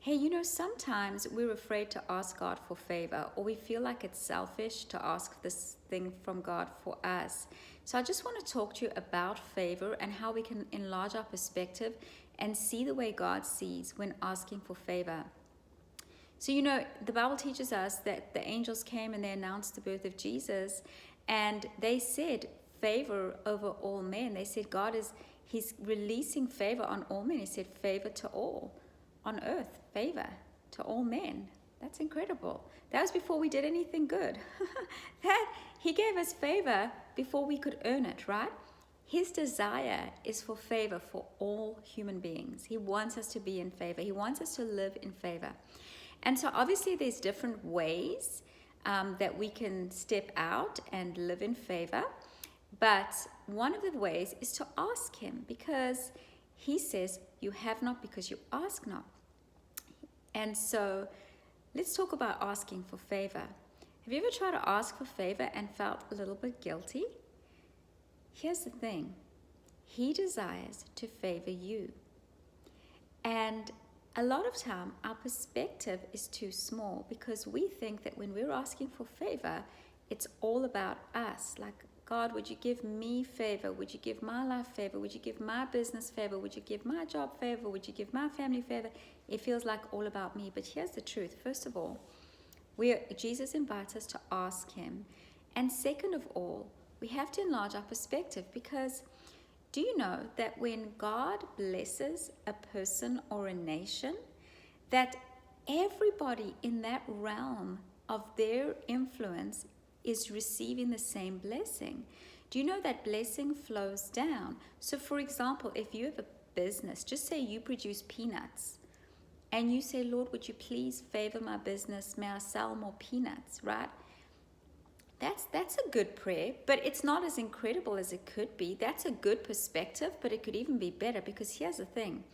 Hey, sometimes we're afraid to ask God for favor, or we feel like it's selfish to ask this thing from God for us. So I just want to talk to you about favor and how we can enlarge our perspective and see the way God sees when asking for favor. So, the Bible teaches us that the angels came and they announced the birth of Jesus, and they said favor over all men. They said He's releasing favor on all men. He said favor to all on earth, favor to all men. That's incredible. That was before we did anything good. That He gave us favor before we could earn it, right? His desire is for favor for all human beings. He wants us to be in favor. He wants us to live in favor. And so obviously there's different ways that we can step out and live in favor. But one of the ways is to ask Him, because He says, you have not because you ask not. And so let's talk about asking for favor. Have you ever tried to ask for favor and felt a little bit guilty? Here's the thing. He desires to favor you. And a lot of time, our perspective is too small because we think that when we're asking for favor, it's all about us. Like, God, would you give me favor? Would you give my life favor? Would you give my business favor? Would you give my job favor? Would you give my family favor? It feels like all about me. But here's the truth. First of all, Jesus invites us to ask Him. And second of all, we have to enlarge our perspective, because do you know that when God blesses a person or a nation, that everybody in that realm of their influence is receiving the same blessing? Do you know that blessing flows down? So for example, if you have a business, just say you produce peanuts, and you say, Lord, would you please favor my business? May I sell more peanuts, right? That's a good prayer, but it's not as incredible as it could be. That's a good perspective, but it could even be better, because here's the thing.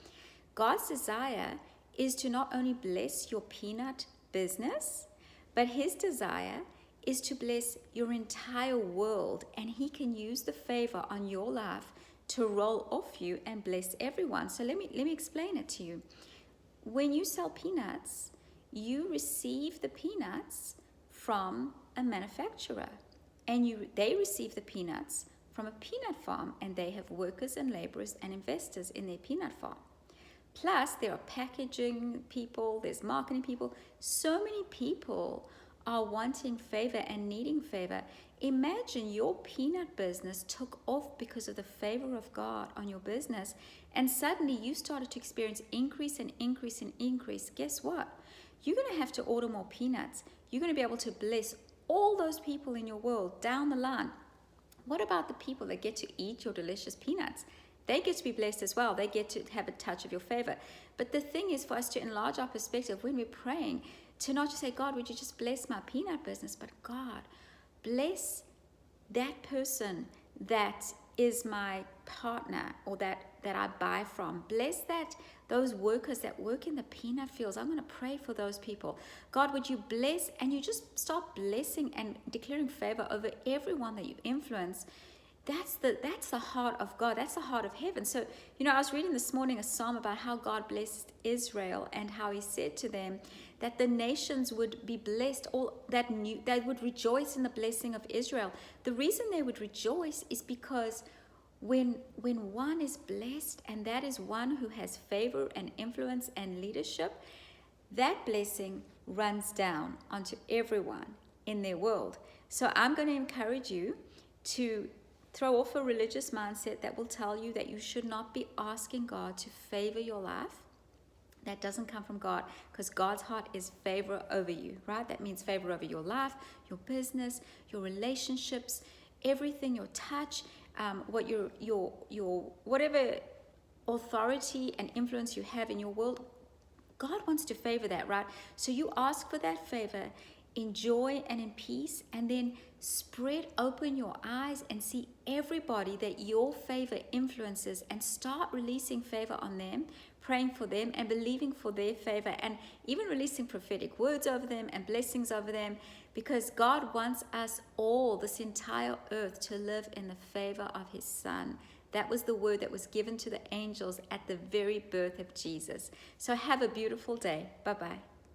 God's desire is to not only bless your peanut business, but His desire is to bless your entire world, and He can use the favor on your life to roll off you and bless everyone. So let me explain it to you. When you sell peanuts, you receive the peanuts from a manufacturer, and they receive the peanuts from a peanut farm, and they have workers and laborers and investors in their peanut farm. Plus, there are packaging people, there's marketing people. So many people are wanting favor and needing favor. Imagine your peanut business took off because of the favor of God on your business, and suddenly you started to experience increase and increase and increase. Guess what? You're going to have to order more peanuts. You're going to be able to bless all those people in your world down the line. What about the people that get to eat your delicious peanuts? They get to be blessed as well. They get to have a touch of your favor. But the thing is for us to enlarge our perspective when we're praying, to not just say, God, would you just bless my peanut business? But God, bless that person that is my partner, or that I buy from. Bless those workers that work in the peanut fields. I'm going to pray for those people. God, would you bless? And you just start blessing and declaring favor over everyone that you influence. That's the heart of God. That's the heart of heaven. So, I was reading this morning a psalm about how God blessed Israel, and how He said to them that the nations would be blessed, they would rejoice in the blessing of Israel. The reason they would rejoice is because when one is blessed, and that is one who has favor and influence and leadership, that blessing runs down onto everyone in their world. So I'm going to encourage you to throw off a religious mindset that will tell you that you should not be asking God to favor your life. That doesn't come from God, because God's heart is favor over you, right? That means favor over your life, your business, your relationships, everything, your touch, what your whatever authority and influence you have in your world. God wants to favor that, right? So you ask for that favor in joy and in peace, and then spread open your eyes and see everybody that your favor influences, and start releasing favor on them, praying for them and believing for their favor, and even releasing prophetic words over them and blessings over them, because God wants us all, this entire earth, to live in the favor of His Son. That was the word that was given to the angels at the very birth of Jesus. So have a beautiful day. Bye-bye.